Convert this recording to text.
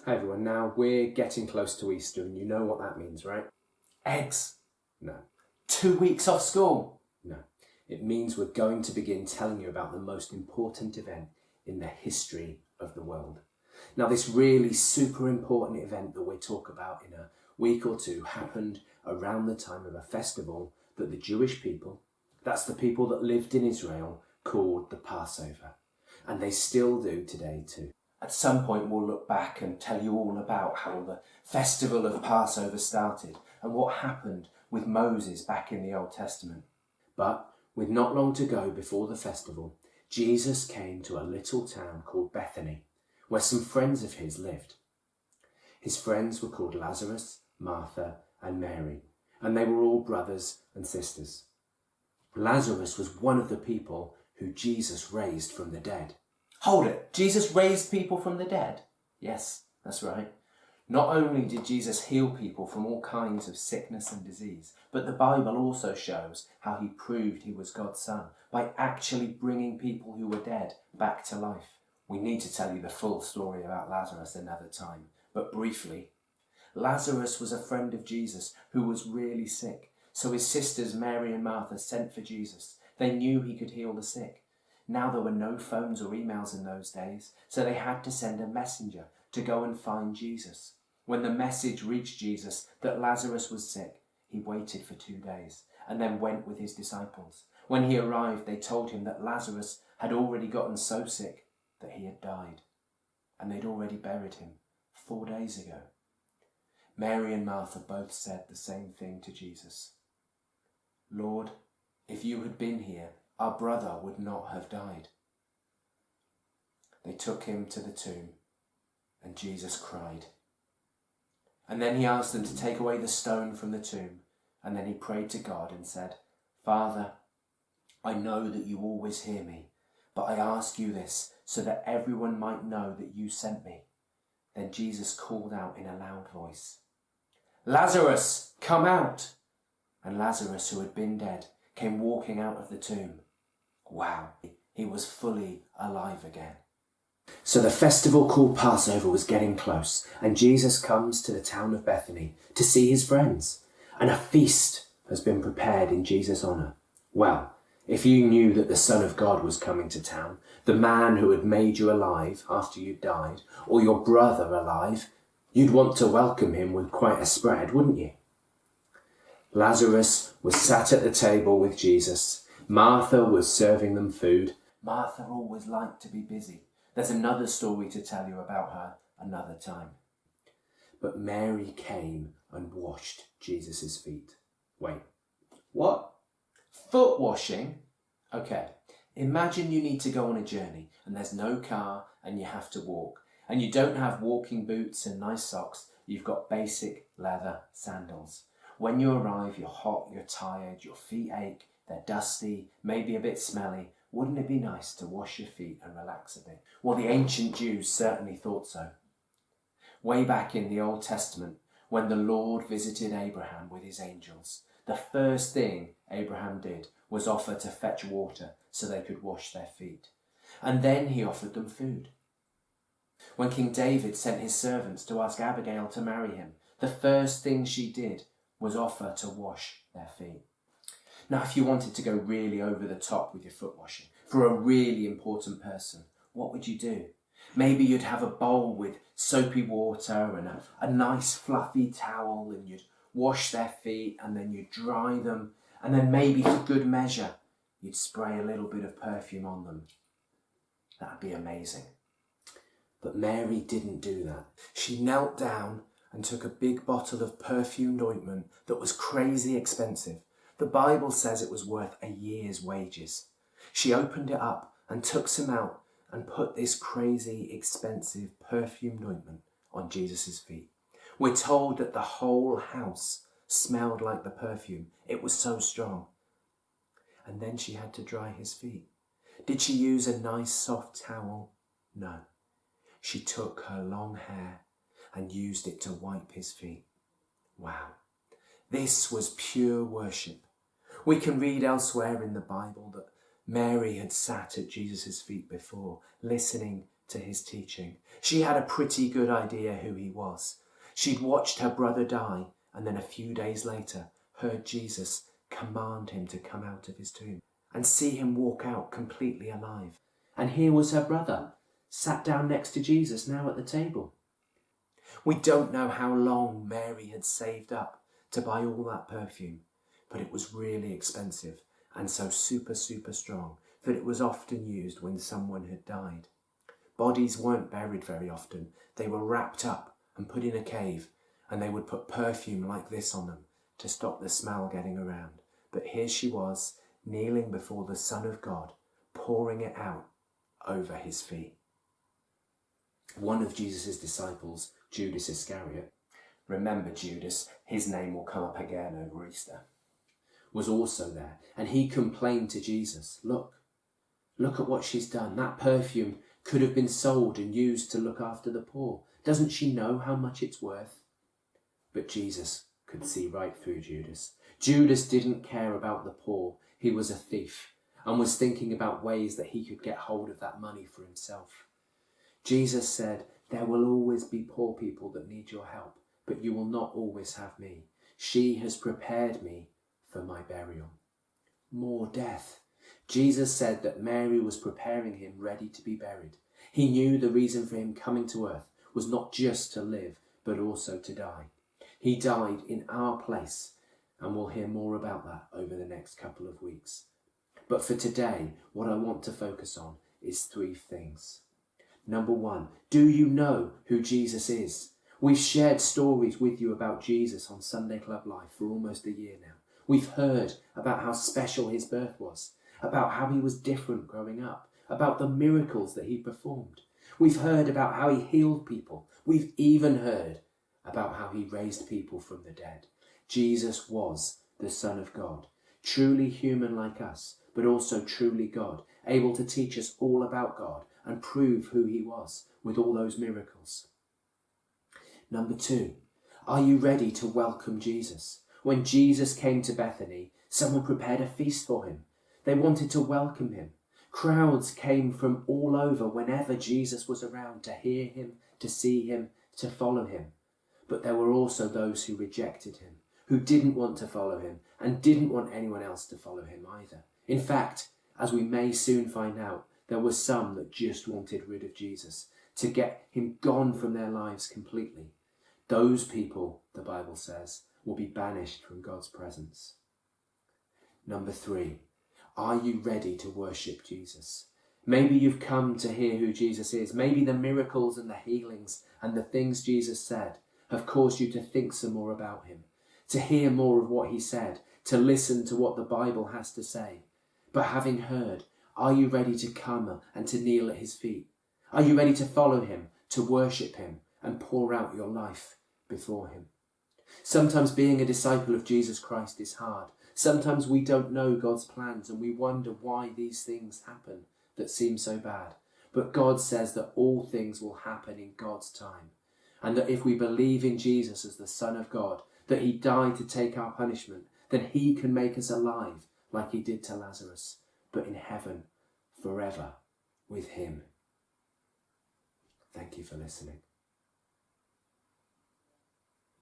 Hi everyone, now we're getting close to Easter and you know what that means, right? Eggs. No, 2 weeks off school. no. It means we're going to begin telling you about the most important event in the history of the world. Now this really super important event that we'll talk about in a week or two happened around the time of a festival that the Jewish people, that's the people that lived in Israel, called the Passover. And they still do today too. At some point we'll look back and tell you all about how the festival of Passover started and what happened with Moses back in the Old Testament. But with not long to go before the festival, Jesus came to a little town called Bethany, where some friends of his lived. His friends were called Lazarus, Martha, and Mary, and they were all brothers and sisters. Lazarus was one of the people who Jesus raised from the dead. Hold it, Jesus raised people from the dead? Yes, that's right. Not only did Jesus heal people from all kinds of sickness and disease, but the Bible also shows how he proved he was God's son by actually bringing people who were dead back to life. We need to tell you the full story about Lazarus another time, but briefly, Lazarus was a friend of Jesus who was really sick. So his sisters Mary and Martha sent for Jesus. They knew he could heal the sick. Now there were no phones or emails in those days, so they had to send a messenger to go and find Jesus. When the message reached Jesus that Lazarus was sick, he waited for 2 days and then went with his disciples. When he arrived, they told him that Lazarus had already gotten so sick that he had died, and they'd already buried him 4 days ago. Mary and Martha both said the same thing to Jesus. Lord, if you had been here, our brother would not have died. They took him to the tomb, and Jesus cried. And then he asked them to take away the stone from the tomb, and then he prayed to God and said, Father, I know that you always hear me, but I ask you this so that everyone might know that you sent me. Then Jesus called out in a loud voice, Lazarus, come out! And Lazarus, who had been dead, came walking out of the tomb. Wow, he was fully alive again. So the festival called Passover was getting close, and Jesus comes to the town of Bethany to see his friends, and a feast has been prepared in Jesus' honour. Well, if you knew that the Son of God was coming to town, the man who had made you alive after you died, or your brother alive, you'd want to welcome him with quite a spread, wouldn't you? Lazarus was sat at the table with Jesus. Martha was serving them food. Martha always liked to be busy. There's another story to tell you about her another time. But Mary came and washed Jesus' feet. Wait, what? Foot washing? Okay, imagine you need to go on a journey and there's no car and you have to walk. And you don't have walking boots and nice socks, you've got basic leather sandals. When you arrive, you're hot, you're tired, your feet ache, they're dusty, maybe a bit smelly. Wouldn't it be nice to wash your feet and relax a bit? Well, the ancient Jews certainly thought so. Way back in the Old Testament, when the Lord visited Abraham with his angels, the first thing Abraham did was offer to fetch water so they could wash their feet. And then he offered them food. When King David sent his servants to ask Abigail to marry him, the first thing she did was offer to wash their feet. Now, if you wanted to go really over the top with your foot washing for a really important person, what would you do? Maybe you'd have a bowl with soapy water and a nice fluffy towel, and you'd wash their feet and then you'd dry them, and then maybe for good measure, you'd spray a little bit of perfume on them. That'd be amazing. But Mary didn't do that. She knelt down and took a big bottle of perfumed ointment that was crazy expensive. The Bible says it was worth a year's wages. She opened it up and took some out and put this crazy expensive perfumed ointment on Jesus' feet. We're told that the whole house smelled like the perfume. It was so strong. And then she had to dry his feet. Did she use a nice soft towel? No. She took her long hair and used it to wipe his feet. Wow. This was pure worship. We can read elsewhere in the Bible that Mary had sat at Jesus' feet before, listening to his teaching. She had a pretty good idea who he was. She'd watched her brother die and then a few days later heard Jesus command him to come out of his tomb and see him walk out completely alive. And here was her brother, sat down next to Jesus now at the table. We don't know how long Mary had saved up to buy all that perfume, but it was really expensive and so super strong that it was often used when someone had died. Bodies weren't buried very often. They were wrapped up and put in a cave, and they would put perfume like this on them to stop the smell getting around. But here she was, kneeling before the Son of God, pouring it out over his feet. One of Jesus' disciples, Judas Iscariot, remember Judas, his name will come up again over Easter, was also there, and he complained to Jesus, look at what she's done. That perfume could have been sold and used to look after the poor. Doesn't she know how much it's worth? But Jesus could see right through Judas. Judas didn't care about the poor. He was a thief and was thinking about ways that he could get hold of that money for himself. Jesus said, there will always be poor people that need your help, but you will not always have me. She has prepared me for my burial. More death. Jesus said that Mary was preparing him ready to be buried. He knew the reason for him coming to earth was not just to live, but also to die. He died in our place, and we'll hear more about that over the next couple of weeks. But for today, what I want to focus on is 3 things. Number 1, do you know who Jesus is? We've shared stories with you about Jesus on Sunday Club Live for almost a year now. We've heard about how special his birth was, about how he was different growing up, about the miracles that he performed. We've heard about how he healed people. We've even heard about how he raised people from the dead. Jesus was the Son of God, truly human like us, but also truly God, able to teach us all about God and prove who he was with all those miracles. Number 2, are you ready to welcome Jesus? When Jesus came to Bethany, someone prepared a feast for him. They wanted to welcome him. Crowds came from all over whenever Jesus was around to hear him, to see him, to follow him. But there were also those who rejected him, who didn't want to follow him and didn't want anyone else to follow him either. In fact, as we may soon find out, there were some that just wanted rid of Jesus, to get him gone from their lives completely. Those people, the Bible says, will be banished from God's presence. Number 3, are you ready to worship Jesus? Maybe you've come to hear who Jesus is. Maybe the miracles and the healings and the things Jesus said have caused you to think some more about him, to hear more of what he said, to listen to what the Bible has to say. But having heard, are you ready to come and to kneel at his feet? Are you ready to follow him, to worship him and pour out your life before him? Sometimes being a disciple of Jesus Christ is hard. Sometimes we don't know God's plans and we wonder why these things happen that seem so bad. But God says that all things will happen in God's time. And that if we believe in Jesus as the Son of God, that he died to take our punishment, then he can make us alive like he did to Lazarus, but in heaven forever with him. Thank you for listening.